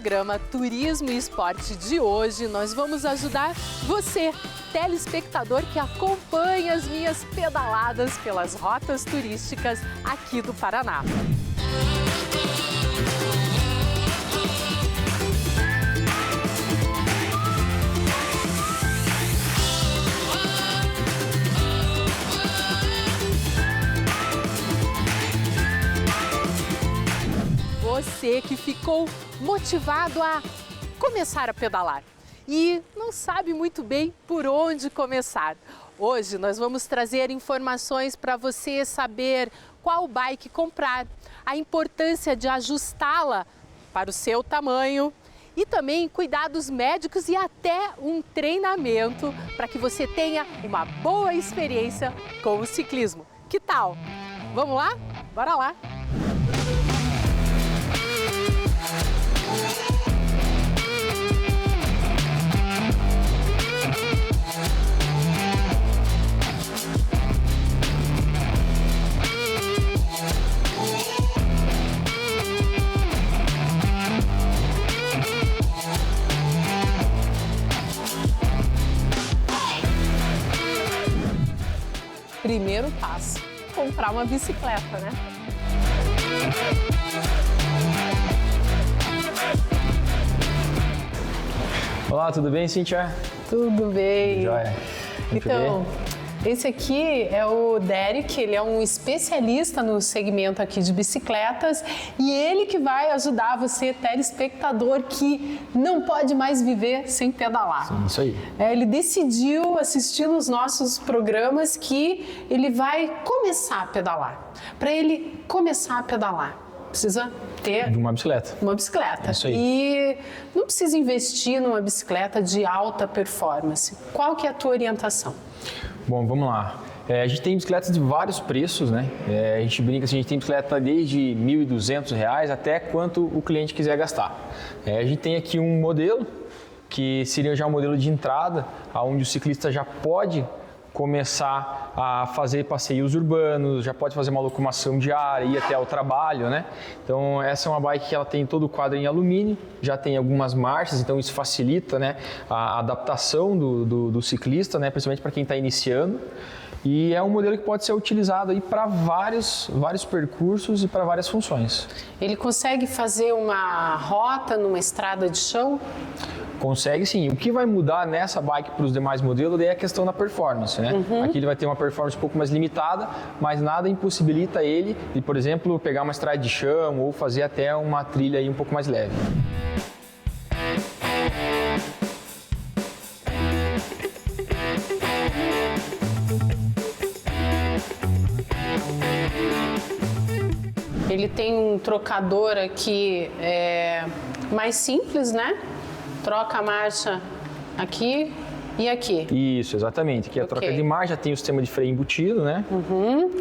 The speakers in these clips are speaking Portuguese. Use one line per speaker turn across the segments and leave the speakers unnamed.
programa Turismo e Esporte de hoje, nós vamos ajudar você, telespectador que acompanha as minhas pedaladas pelas rotas turísticas aqui do Paraná. Você que ficou motivado a começar a pedalar e não sabe muito bem por onde começar. Hoje nós vamos trazer informações para você saber qual bike comprar, a importância de ajustá-la para o seu tamanho e também cuidados médicos e até um treinamento para que você tenha uma boa experiência com o ciclismo. Que tal? Vamos lá? Bora lá! Primeiro passo, comprar uma bicicleta, né?
Olá, tudo bem, Cíntia?
Tudo bem.
Joia.
Então, esse aqui é o Derek, ele é um especialista no segmento aqui de bicicletas e ele que vai ajudar você, telespectador, que não pode mais viver sem pedalar.
Sim, isso aí.
Ele decidiu, assistindo os nossos programas, que ele vai começar a pedalar. Para ele começar a pedalar, precisa ter
De uma bicicleta.
uma bicicleta.
Isso aí.
E não precisa investir numa bicicleta de alta performance. Qual que é a tua orientação?
Bom, vamos lá. A gente tem bicicletas de vários preços, né? A gente brinca assim, a gente tem bicicleta desde R$ 1.200 até quanto o cliente quiser gastar. A gente tem aqui um modelo, que seria já um modelo de entrada, onde o ciclista já pode começar a fazer passeios urbanos, já pode fazer uma locomoção diária, ir até o trabalho, né? Então essa é uma bike que ela tem todo o quadro em alumínio, já tem algumas marchas, então isso facilita, né, a adaptação do ciclista, né, principalmente para quem está iniciando. E é um modelo que pode ser utilizado aí para vários percursos e para várias funções.
Ele consegue fazer uma rota numa estrada de chão?
Consegue sim. O que vai mudar nessa bike para os demais modelos é a questão da performance, né? Aqui ele vai ter uma performance um pouco mais limitada, mas nada impossibilita ele de, por exemplo, pegar uma estrada de chão ou fazer até uma trilha aí um pouco mais leve.
Ele tem um trocador aqui mais simples, né? Troca a marcha aqui e aqui.
Isso, exatamente. Aqui é a troca de marcha, tem o sistema de freio embutido, né?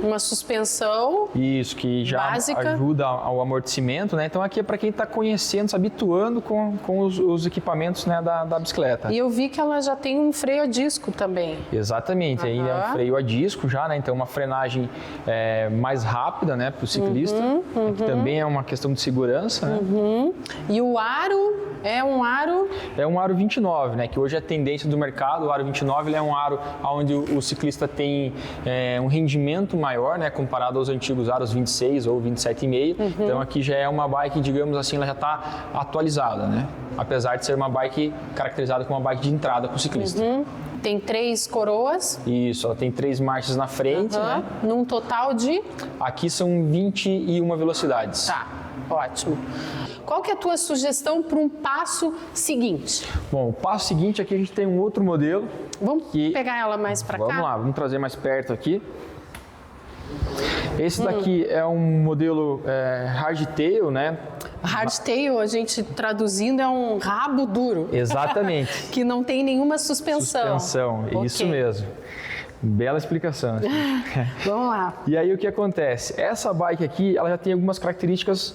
Uma suspensão.
Isso, que já
básica.
Ajuda ao amortecimento, né? Então aqui é para quem está conhecendo, se habituando com os equipamentos, né, da bicicleta.
E eu vi que ela já tem um freio a disco também.
Exatamente, aí é um freio a disco já, né? Então uma frenagem mais rápida, né, para o ciclista. Aqui também é uma questão de segurança, né?
E o aro é um aro...
É um aro 29, né? Que hoje é a tendência do mercado. O aro 29 ele é um aro onde o ciclista tem um rendimento maior, né? Comparado aos antigos aros 26 ou 27,5. Então aqui já é uma bike, digamos assim, ela já está atualizada, né? Apesar de ser uma bike caracterizada como uma bike de entrada para o ciclista.
Tem 3 coroas.
Isso, ela tem 3 marchas na frente, né?
Num total de...
Aqui são 21 velocidades.
Tá, ótimo. Qual que é a tua sugestão para um passo seguinte?
Bom, o passo seguinte aqui a gente tem um outro modelo.
Vamos pegar ela mais para cá?
Vamos lá, vamos trazer mais perto aqui. Esse daqui é um modelo hardtail, né?
Hardtail, a gente traduzindo, é um rabo duro.
Exatamente.
Que não tem nenhuma suspensão.
Suspensão, isso mesmo. Bela explicação.
Vamos lá.
E aí o que acontece? Essa bike aqui, ela já tem algumas características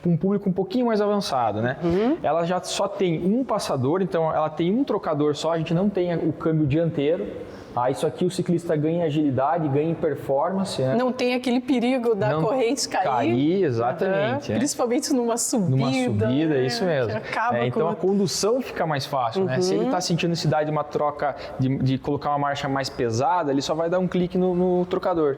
um público um pouquinho mais avançado, né? Ela já só tem um passador, então ela tem um trocador só, a gente não tem o câmbio dianteiro. Isso aqui o ciclista ganha em agilidade, ganha em performance. Né?
Não tem aquele perigo da corrente cair.
Exatamente.
Principalmente numa subida.
Numa subida, é isso mesmo. Então a condução fica mais fácil. Né? Se ele está sentindo necessidade de uma troca, de colocar uma marcha mais pesada, ele só vai dar um clique no trocador.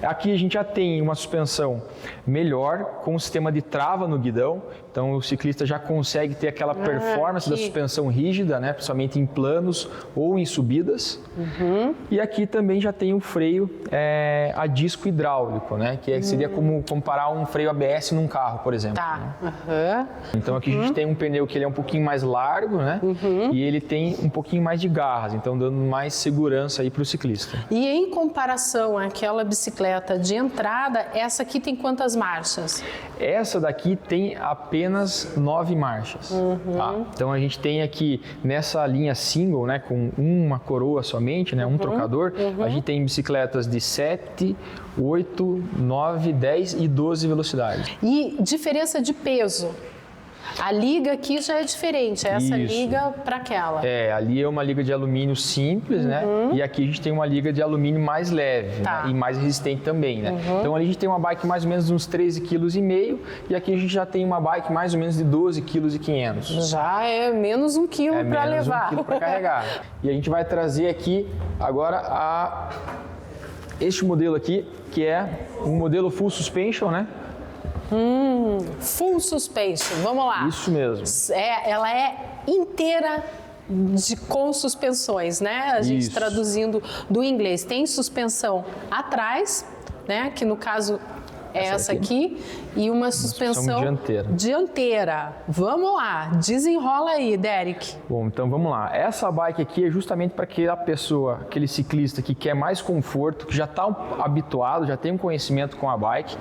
Aqui a gente já tem uma suspensão melhor, com um sistema de trava no guidão. Então o ciclista já consegue ter aquela performance da suspensão rígida, né? Principalmente em planos ou em subidas. E aqui também já tem o freio a disco hidráulico, né? Que seria como comparar um freio ABS num carro, por exemplo. Né? Então aqui a gente tem um pneu que ele é um pouquinho mais largo, né? E ele tem um pouquinho mais de garras, então dando mais segurança aí para o ciclista.
E em comparação àquela bicicleta de entrada, essa aqui tem quantas marchas?
Essa daqui tem apenas 9 marchas. Então a gente tem aqui nessa linha single, né, com uma coroa somente, né, um trocador, a gente tem bicicletas de 7, 8, 9, 10 e 12 velocidades.
E diferença de peso? A liga aqui já é diferente, essa liga para aquela.
Ali é uma liga de alumínio simples, né? E aqui a gente tem uma liga de alumínio mais leve, né? E mais resistente também, né? Então ali a gente tem uma bike mais ou menos de uns 13,5 kg e aqui a gente já tem uma bike mais ou menos de 12,5 kg.
Já é menos 1 kg para levar.
1 kg para carregar. E a gente vai trazer aqui agora este modelo aqui, que é um modelo full suspension, né?
Full suspension, vamos lá.
Isso mesmo.
Ela é inteira com suspensões, né? A gente traduzindo do inglês. Tem suspensão atrás, né? Que no caso é essa aqui. E uma suspensão dianteira. Vamos lá, desenrola aí, Derek.
Bom, então vamos lá. Essa bike aqui é justamente para aquela pessoa, aquele ciclista que quer mais conforto, que já está habituado, já tem um conhecimento com a bike.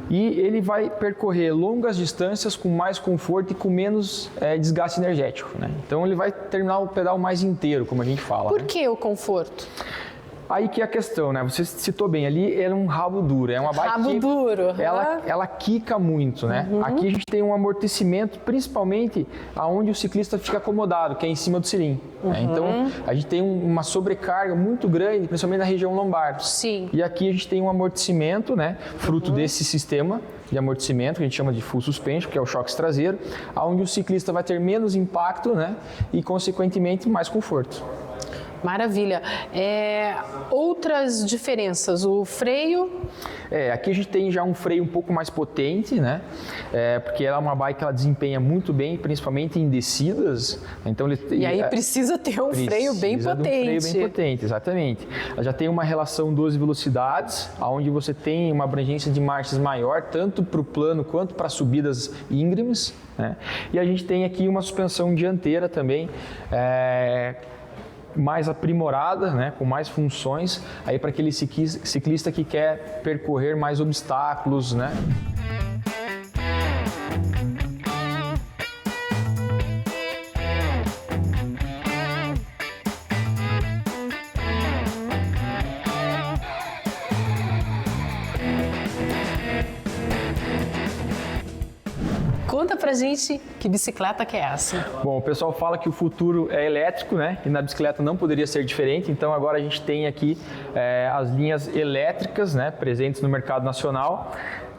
E ele vai percorrer longas distâncias com mais conforto e com menos desgaste energético, né? Então ele vai terminar o pedal mais inteiro, como a gente fala.
Por que o conforto?
Aí que é a questão, né? Você citou bem, ali era um rabo duro, é uma bike
rabo duro.
Ela quica muito, né? Aqui a gente tem um amortecimento, principalmente aonde o ciclista fica acomodado, que é em cima do selim. Né? Então a gente tem uma sobrecarga muito grande, principalmente na região lombar.
Sim.
E aqui a gente tem um amortecimento, né? Fruto desse sistema de amortecimento, que a gente chama de full suspension, que é o choque traseiro, onde o ciclista vai ter menos impacto, né? E consequentemente mais conforto.
Maravilha. Outras diferenças, o freio?
Aqui a gente tem já um freio um pouco mais potente, né? Porque ela é uma bike que ela desempenha muito bem, principalmente em descidas. Então
e aí precisa ter um freio bem potente.
Um freio bem potente, exatamente. Ela já tem uma relação 12 velocidades, onde você tem uma abrangência de marchas maior, tanto para o plano quanto para subidas íngremes. Né? E a gente tem aqui uma suspensão dianteira também, mais aprimorada, né, com mais funções, aí para aquele ciclista que quer percorrer mais obstáculos, né?
Conta pra gente que bicicleta que é essa.
Bom, o pessoal fala que o futuro é elétrico, né? E na bicicleta não poderia ser diferente. Então agora a gente tem aqui as linhas elétricas, né, presentes no mercado nacional.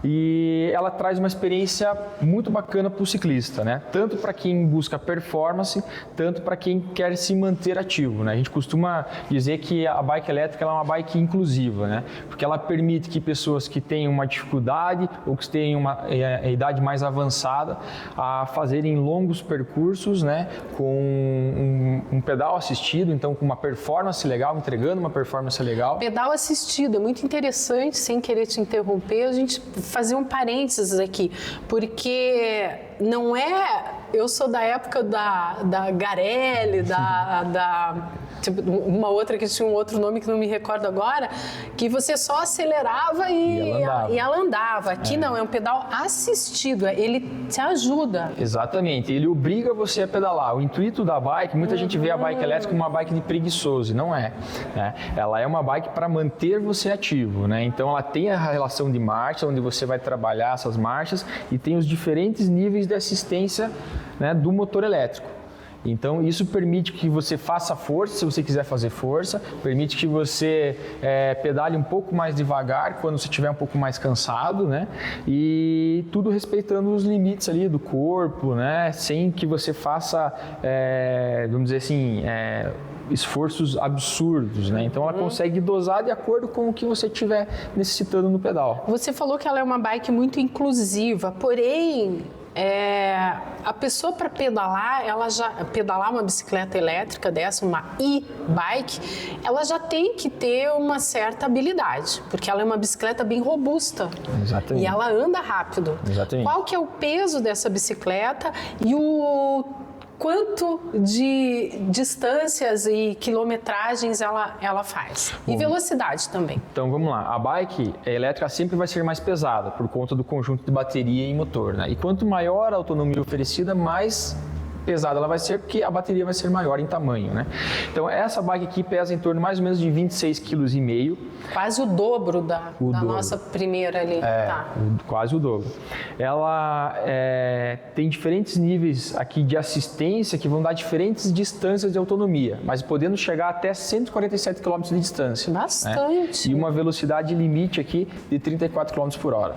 E ela traz uma experiência muito bacana para o ciclista, né? Tanto para quem busca performance, tanto para quem quer se manter ativo, né? A gente costuma dizer que a bike elétrica ela é uma bike inclusiva, né? Porque ela permite que pessoas que tenham uma dificuldade ou que tenham uma idade mais avançada a fazerem longos percursos, né? Com um pedal assistido, então com uma performance legal, entregando uma performance legal.
Pedal assistido é muito interessante, sem querer te interromper, a gente fazer um parênteses aqui, porque não é... Eu sou da época da Garelli, tipo, uma outra que tinha um outro nome que não me recordo agora, que você só acelerava e ela andava. Aqui não, é um pedal assistido, ele te ajuda.
Exatamente, ele obriga você a pedalar. O intuito da bike, muita gente vê a bike elétrica como uma bike de preguiçoso, e não é, né? Ela é uma bike para manter você ativo, né? Então ela tem a relação de marcha, onde você vai trabalhar essas marchas, e tem os diferentes níveis de assistência, né, do motor elétrico. Então isso permite que você faça força, se você quiser fazer força, permite que você pedale um pouco mais devagar quando você estiver um pouco mais cansado, né? E tudo respeitando os limites ali do corpo, né? Sem que você faça, vamos dizer assim, esforços absurdos, né? Então ela consegue dosar de acordo com o que você estiver necessitando no pedal.
Você falou que ela é uma bike muito inclusiva, porém a pessoa para pedalar uma bicicleta elétrica dessa, uma e-bike, ela já tem que ter uma certa habilidade, porque ela é uma bicicleta bem robusta.
Exatamente.
E ela anda rápido.
Exatamente.
Qual que é o peso dessa bicicleta e o quanto de distâncias e quilometragens ela faz? E velocidade também.
Então vamos lá, a bike elétrica sempre vai ser mais pesada por conta do conjunto de bateria e motor, né? E quanto maior a autonomia oferecida, mais pesada ela vai ser, porque a bateria vai ser maior em tamanho, né? Então essa bike aqui pesa em torno mais ou menos de 26,5 kg.
Quase o dobro da nossa primeira ali.
Quase o dobro. Ela tem diferentes níveis aqui de assistência que vão dar diferentes distâncias de autonomia, mas podendo chegar até 147 km de distância.
Bastante.
Né? E uma velocidade limite aqui de 34 km por hora.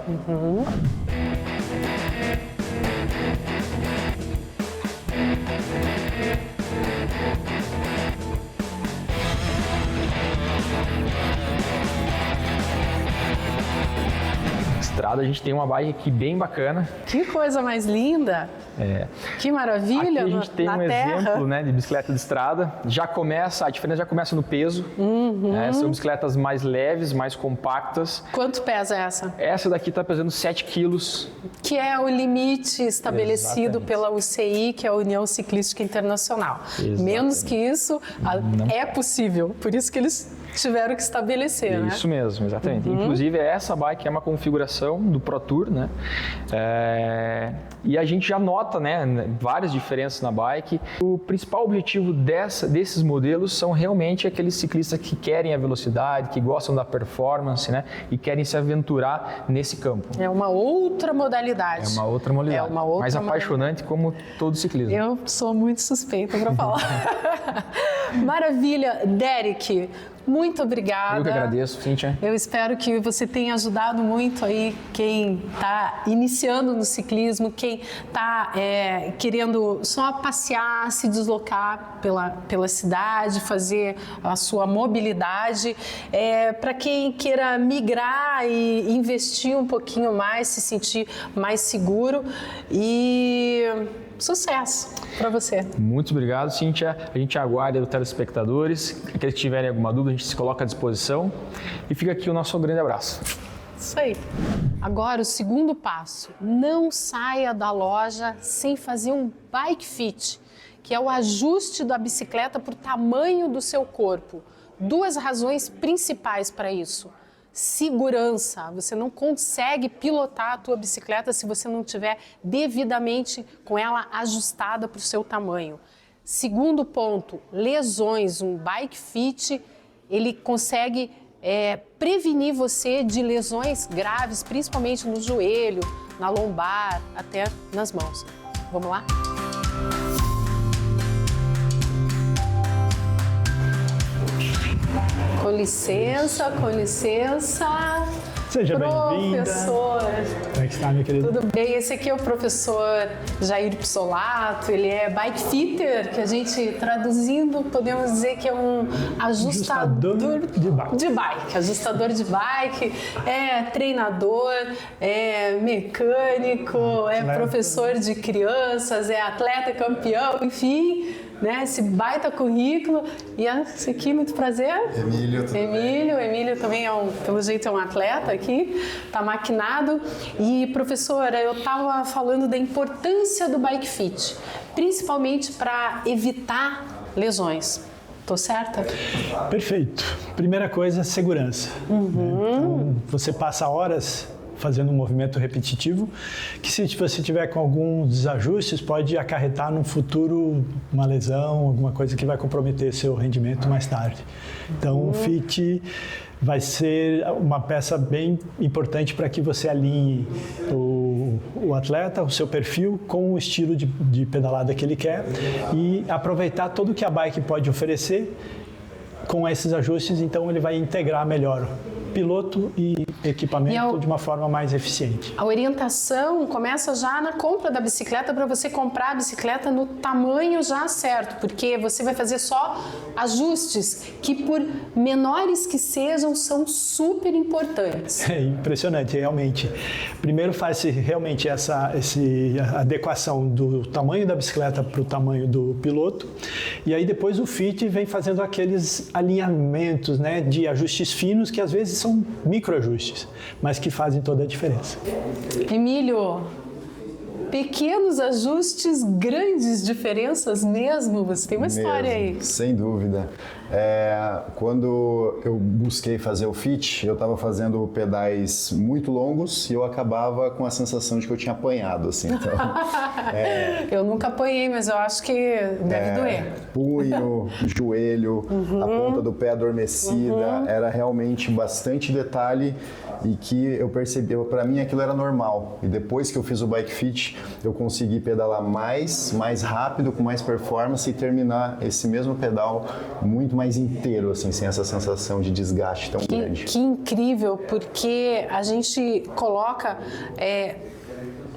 Estrada, a gente tem uma bike aqui bem bacana.
Que coisa mais linda! Que maravilha!
Aqui a gente tem um exemplo, né, de bicicleta de estrada. A diferença já começa no peso. São bicicletas mais leves, mais compactas.
Quanto pesa essa?
Essa daqui está pesando 7 quilos.
Que é o limite estabelecido
Exatamente.
pela UCI, que é a União Ciclística Internacional.
Exatamente.
Menos que isso, é possível. Por isso que eles tiveram que estabelecer, né?
Isso mesmo, exatamente. Inclusive, essa bike é uma configuração do Pro Tour, né? E a gente já nota, né, várias diferenças na bike. O principal objetivo desses modelos são realmente aqueles ciclistas que querem a velocidade, que gostam da performance, né? E querem se aventurar nesse campo.
É uma outra modalidade.
É uma outra modalidade. Mais apaixonante como todo ciclismo.
Eu sou muito suspeita para falar. Maravilha. Derek, muito obrigada.
Eu que agradeço, Cíntia.
Eu espero que você tenha ajudado muito aí quem está iniciando no ciclismo, quem está querendo só passear, se deslocar pela cidade, fazer a sua mobilidade. Para quem queira migrar e investir um pouquinho mais, se sentir mais seguro e sucesso para você.
Muito obrigado, Cíntia. A gente aguarda os telespectadores. Aqueles que tiverem alguma dúvida, a gente se coloca à disposição. E fica aqui o nosso grande abraço.
Isso aí. Agora, o segundo passo. Não saia da loja sem fazer um bike fit, que é o ajuste da bicicleta para o tamanho do seu corpo. Duas razões principais para isso. Segurança, você não consegue pilotar a tua bicicleta se você não tiver devidamente com ela ajustada para o seu tamanho. Segundo ponto, lesões. Um bike fit, ele consegue prevenir você de lesões graves, principalmente no joelho, na lombar, até nas mãos. Vamos lá? Com licença, com licença.
Seja bem-vinda.
Professor.
Como é que está, minha querida?
Tudo bem? Esse aqui é o professor Jair Pissolato, ele é bike fitter, que a gente, traduzindo, podemos dizer que é um ajustador de bike. Ajustador de bike, é treinador, é mecânico, é professor de crianças, é atleta campeão, enfim, né? Esse baita currículo. E esse aqui, muito prazer. Emílio também pelo jeito é um atleta aqui, tá maquinado. E professora, eu estava falando da importância do bike fit, principalmente para evitar lesões. Tô certa?
Perfeito. Primeira coisa, segurança. Né? Então, você passa horas fazendo um movimento repetitivo, que se você tiver com alguns desajustes, pode acarretar no futuro uma lesão, alguma coisa que vai comprometer seu rendimento mais tarde. Então, o fit vai ser uma peça bem importante para que você alinhe o atleta, o seu perfil, com o estilo de pedalada que ele quer e aproveitar tudo que a bike pode oferecer com esses ajustes, então ele vai integrar melhor piloto e equipamento de uma forma mais eficiente.
A orientação começa já na compra da bicicleta para você comprar a bicicleta no tamanho já certo, porque você vai fazer só ajustes que, por menores que sejam, são super importantes.
É impressionante, realmente. Primeiro faz-se realmente essa adequação do tamanho da bicicleta para o tamanho do piloto, e aí depois o fit vem fazendo aqueles alinhamentos, né, de ajustes finos que às vezes são microajustes, mas que fazem toda a diferença.
Emílio, pequenos ajustes, grandes diferenças mesmo? Você tem uma história aí.
Sem dúvida. Quando eu busquei fazer o fit, eu estava fazendo pedais muito longos e eu acabava com a sensação de que eu tinha apanhado, assim. Então,
eu nunca apanhei, mas eu acho que deve doer.
Punho, joelho, a ponta do pé adormecida, era realmente bastante detalhe e que eu percebi, para mim aquilo era normal. E depois que eu fiz o bike fit, eu consegui pedalar mais rápido, com mais performance e terminar esse mesmo pedal muito mais inteiro, assim, sem essa sensação de desgaste tão grande.
Que incrível, porque a gente coloca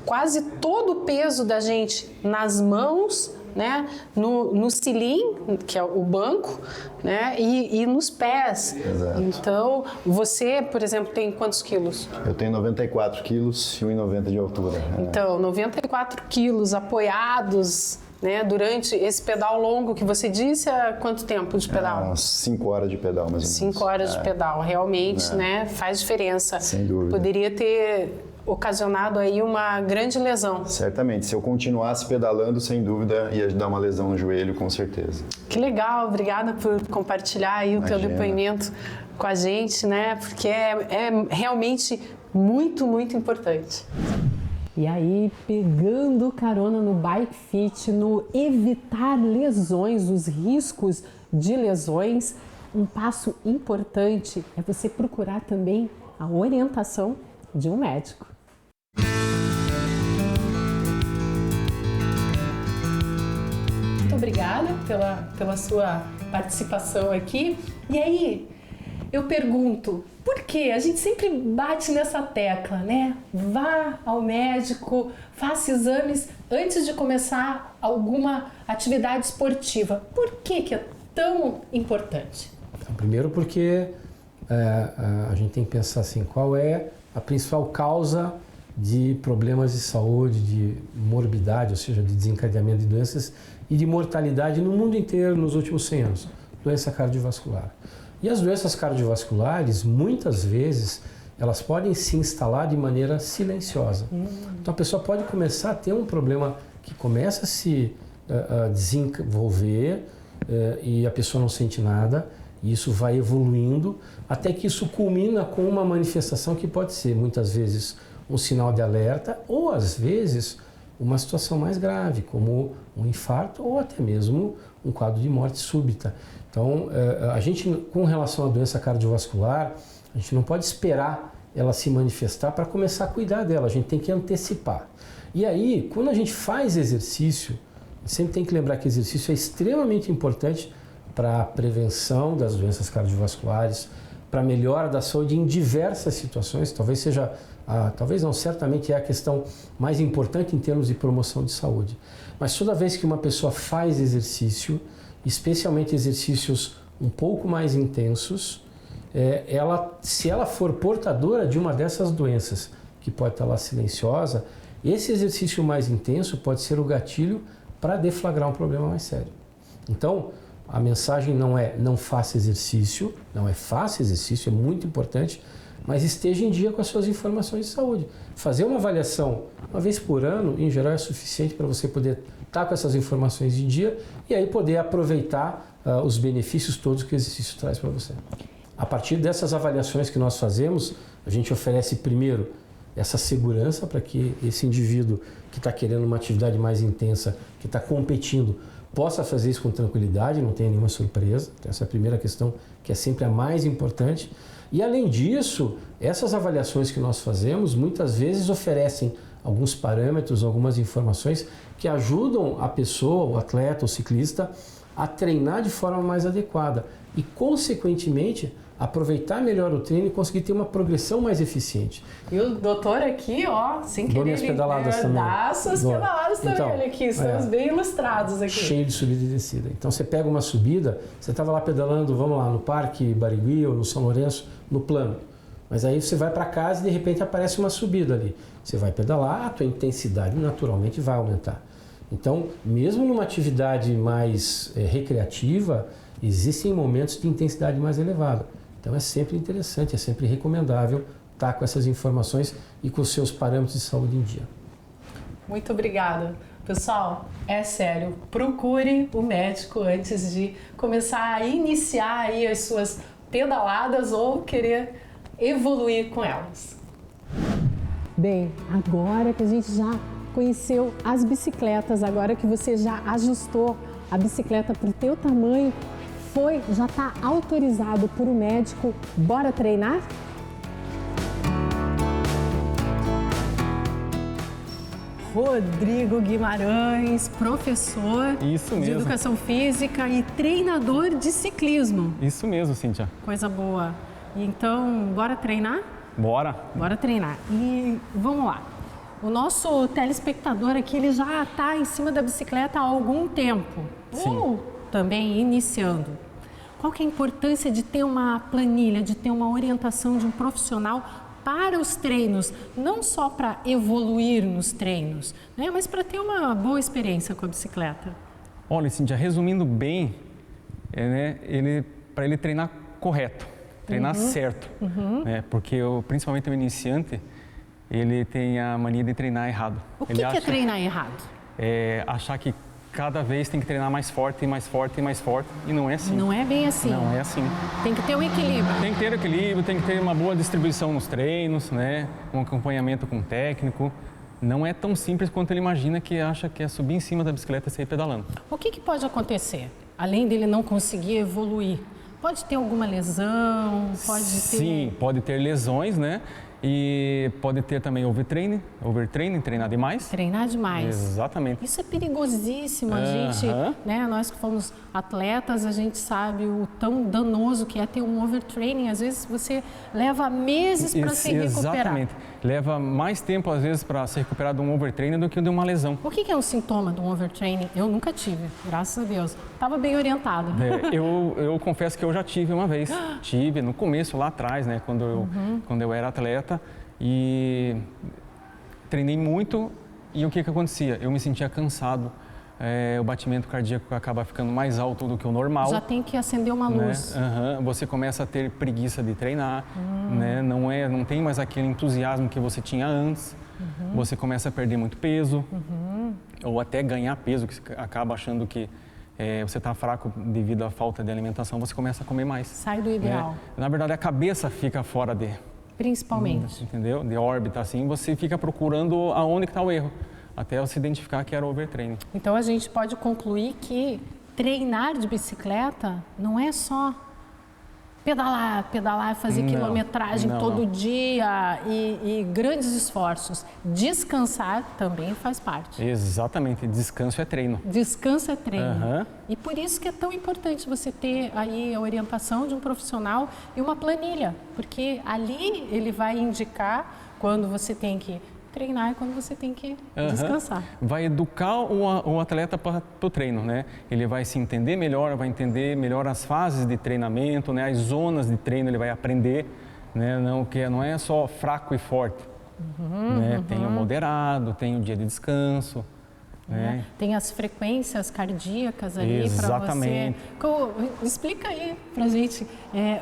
quase todo o peso da gente nas mãos, né, no cilim, que é o banco, né, e nos pés.
Exato.
Então, você, por exemplo, tem quantos quilos?
Eu tenho 94 quilos e 1,90 de altura.
Então, 94 quilos apoiados, né, durante esse pedal longo que você disse, há quanto tempo de pedal?
Umas 5 horas de pedal, mais ou menos.
5 horas de pedal, realmente, né, faz diferença.
Sem dúvida.
Poderia ter ocasionado aí uma grande lesão.
Certamente, se eu continuasse pedalando, sem dúvida, ia dar uma lesão no joelho, com certeza.
Que legal, obrigada por compartilhar aí o teu depoimento com a gente, né, porque é realmente muito, muito importante. E aí, pegando carona no bike fit, no evitar lesões, os riscos de lesões, um passo importante é você procurar também a orientação de um médico. Muito obrigada pela sua participação aqui. E aí, eu pergunto, por quê? A gente sempre bate nessa tecla, né? Vá ao médico, faça exames antes de começar alguma atividade esportiva. Por que é tão importante?
Primeiro porque a gente tem que pensar assim, qual é a principal causa de problemas de saúde, de morbidade, ou seja, de desencadeamento de doenças e de mortalidade no mundo inteiro nos últimos 100 anos, doença cardiovascular. E as doenças cardiovasculares, muitas vezes, elas podem se instalar de maneira silenciosa. Então a pessoa pode começar a ter um problema que começa a se desenvolver e a pessoa não sente nada, e isso vai evoluindo, até que isso culmina com uma manifestação que pode ser, muitas vezes, um sinal de alerta, ou às vezes, uma situação mais grave, como um infarto ou até mesmo um quadro de morte súbita. Então, a gente, com relação à doença cardiovascular, a gente não pode esperar ela se manifestar para começar a cuidar dela, a gente tem que antecipar. E aí, quando a gente faz exercício, sempre tem que lembrar que exercício é extremamente importante para a prevenção das doenças cardiovasculares, para a melhora da saúde em diversas situações, talvez seja, talvez não, certamente é a questão mais importante em termos de promoção de saúde. Mas toda vez que uma pessoa faz exercício, especialmente exercícios um pouco mais intensos, se ela for portadora de uma dessas doenças, que pode estar lá silenciosa, esse exercício mais intenso pode ser o gatilho para deflagrar um problema mais sério. Então, a mensagem não é não faça exercício, não é faça exercício, é muito importante, mas esteja em dia com as suas informações de saúde. Fazer uma avaliação uma vez por ano, em geral, é suficiente para você poder estar com essas informações em dia e aí poder aproveitar os benefícios todos que o exercício traz para você. A partir dessas avaliações que nós fazemos, a gente oferece primeiro essa segurança para que esse indivíduo que está querendo uma atividade mais intensa, que está competindo, possa fazer isso com tranquilidade, não tenha nenhuma surpresa. Então, essa é a primeira questão, que é sempre a mais importante. E, além disso, essas avaliações que nós fazemos, muitas vezes oferecem alguns parâmetros, algumas informações que ajudam a pessoa, o atleta, o ciclista, a treinar de forma mais adequada e, consequentemente, aproveitar melhor o treino e conseguir ter uma progressão mais eficiente.
E o doutor aqui, ó, sem querer...
Dou minhas pedaladas também.
Dá suas pedaladas também,
então,
olha aqui, estamos bem ilustrados aqui.
Cheio de subida e descida. Então você pega uma subida, você estava lá pedalando, vamos lá, no Parque Barigui ou no São Lourenço, no plano. Mas aí você vai para casa e de repente aparece uma subida ali. Você vai pedalar, a tua intensidade naturalmente vai aumentar. Então, mesmo numa atividade mais recreativa, existem momentos de intensidade mais elevada. Então é sempre interessante, é sempre recomendável estar com essas informações e com os seus parâmetros de saúde em dia.
Muito obrigada. Pessoal, é sério, procure o médico antes de começar a iniciar aí as suas pedaladas ou querer evoluir com elas. Bem, agora que a gente já conheceu as bicicletas, agora que você já ajustou a bicicleta para o teu tamanho, já está autorizado por um médico, bora treinar? Rodrigo Guimarães, professor de Educação Física e treinador de ciclismo.
Isso mesmo, Cíntia.
Coisa boa. Então, bora treinar?
Bora.
Bora treinar. E vamos lá. O nosso telespectador aqui, ele já está em cima da bicicleta há algum tempo.
Sim.
Ou também iniciando. Qual que é a importância de ter uma planilha, de ter uma orientação de um profissional para os treinos, não só para evoluir nos treinos, né, mas para ter uma boa experiência com a bicicleta?
Olha, Cíntia, resumindo bem, para ele treinar correto, treinar certo, né, porque principalmente o iniciante, ele tem a mania de treinar errado.
O que é treinar errado?
É achar que cada vez tem que treinar mais forte, mais forte, mais forte, e não é assim.
Não é bem assim.
Não é assim.
Tem que ter um equilíbrio.
Tem que ter equilíbrio, tem que ter uma boa distribuição nos treinos, né? Um acompanhamento com o técnico. Não é tão simples quanto ele imagina, que acha que é subir em cima da bicicleta e sair pedalando.
O que pode acontecer, além dele não conseguir evoluir? Pode ter alguma lesão?
Sim, pode ter lesões, né? E pode ter também overtraining, treinar demais.
Treinar demais.
Exatamente.
Isso é perigosíssimo. A gente, né, nós que fomos atletas, a gente sabe o tão danoso que é ter um overtraining. Às vezes você leva meses para se recuperar.
Exatamente. Leva mais tempo, às vezes, para se recuperar de um overtraining do que de uma lesão.
O que é um sintoma de um overtraining? Eu nunca tive, graças a Deus. Estava bem orientado.
Eu confesso que eu já tive uma vez. Tive no começo, lá atrás, né, quando eu era atleta. E treinei muito, e o que acontecia? Eu me sentia cansado, o batimento cardíaco acaba ficando mais alto do que o normal.
Já tem que acender uma luz.
Né? Você começa a ter preguiça de treinar, né? Não tem mais aquele entusiasmo que você tinha antes. Você começa a perder muito peso, ou até ganhar peso, que você acaba achando que você está fraco devido à falta de alimentação, você começa a comer mais.
Sai do ideal.
Né? Na verdade, a cabeça fica fora de...
Principalmente.
Entendeu? De órbita, assim, você fica procurando aonde que está o erro, até você identificar que era overtraining.
Então a gente pode concluir que treinar de bicicleta não é só pedalar, fazer quilometragem todo dia e grandes esforços. Descansar também faz parte.
Exatamente, descanso é treino.
Descanso é treino. E por isso que é tão importante você ter aí a orientação de um profissional e uma planilha, porque ali ele vai indicar quando você tem que treinar e quando você tem que descansar.
Vai educar o atleta para o treino, né? Ele vai se entender melhor, vai entender melhor as fases de treinamento, né? As zonas de treino ele vai aprender, né? Não é só fraco e forte, né? Tem o moderado, tem o dia de descanso.
né? Tem as frequências cardíacas ali para você. Explica aí pra gente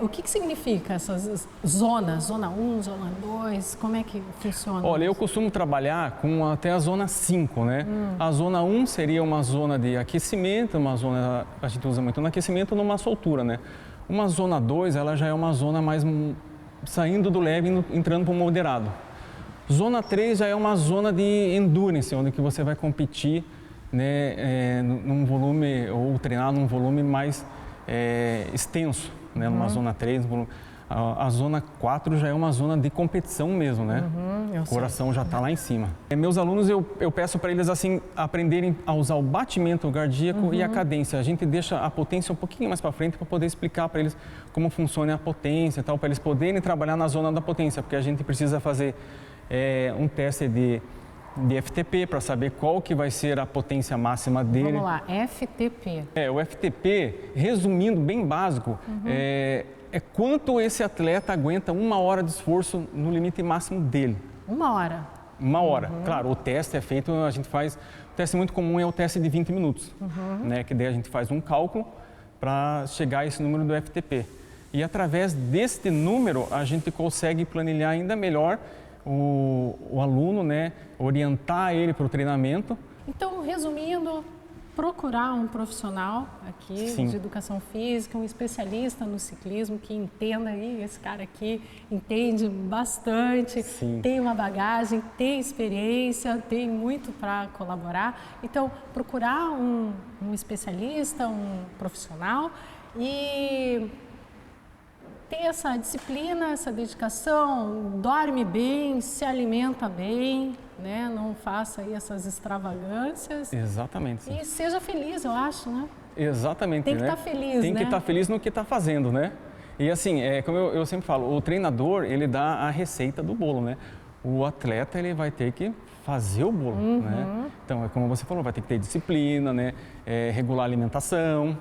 o que significa essas zonas, zona 1, zona 2, como é que funciona?
Olha, eu costumo trabalhar com até a zona 5, né? A zona 1 seria uma zona de aquecimento, uma zona, a gente usa muito no aquecimento, numa soltura, né? Uma zona 2, ela já é uma zona mais saindo do leve e entrando para o moderado. Zona 3 já é uma zona de endurance, onde que você vai competir, né, num volume, ou treinar num volume mais extenso, né, numa zona 3. A zona 4 já é uma zona de competição mesmo, né? O coração já está lá em cima. Meus alunos, eu peço para eles assim aprenderem a usar o batimento cardíaco e a cadência. A gente deixa a potência um pouquinho mais para frente para poder explicar para eles como funciona a potência e tal, para eles poderem trabalhar na zona da potência, porque a gente precisa fazer um teste de FTP para saber qual que vai ser a potência máxima dele.
Vamos lá, FTP.
O FTP, resumindo, bem básico, é quanto esse atleta aguenta 1 hora de esforço no limite máximo dele.
1 hora?
1 hora. Claro, o teste é feito, a gente faz... O teste muito comum é o teste de 20 minutos, né? Que daí a gente faz um cálculo para chegar a esse número do FTP. E através deste número, a gente consegue planilhar ainda melhor o aluno, né? Orientar ele para o treinamento.
Então, resumindo, procurar um profissional aqui de educação física, um especialista no ciclismo que entenda aí, esse cara aqui entende bastante, tem uma bagagem, tem experiência, tem muito para colaborar. Então, procurar um especialista, um profissional e ter essa disciplina, essa dedicação, dorme bem, se alimenta bem, né? Não faça aí essas extravagâncias.
Exatamente. Sim.
E seja feliz, eu acho, né?
Exatamente.
Tem que estar feliz,
Tem
né?
que estar feliz no que está fazendo, né? E assim, como eu sempre falo, o treinador, ele dá a receita do bolo, né? O atleta, ele vai ter que fazer o bolo, né? Então, como você falou, vai ter que ter disciplina, né? Regular a alimentação,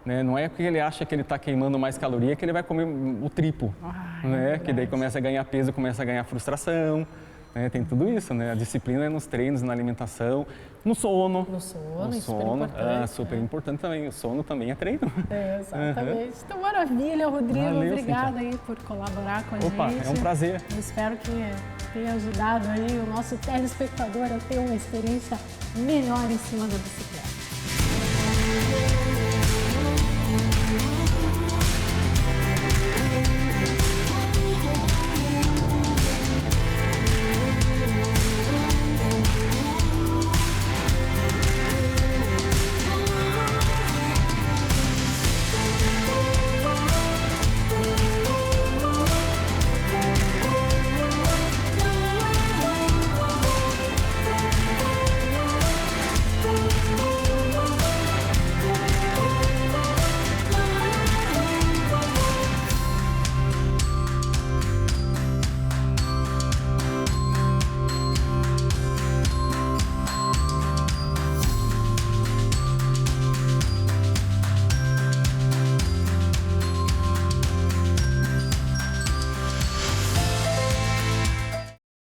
né? Não é porque ele acha que ele está queimando mais caloria que ele vai comer o triplo, né? Que daí começa a ganhar peso, começa a ganhar frustração, né? Tem tudo isso, né? A disciplina é nos treinos, na alimentação, no sono.
No sono, super importante.
Super importante também. O sono também é treino.
Exatamente. Então, maravilha, Rodrigo.
Valeu,
obrigada aí por colaborar com a gente.
Opa, é um prazer.
Eu espero que tenha ajudado aí o nosso telespectador a ter uma experiência melhor em cima da bicicleta.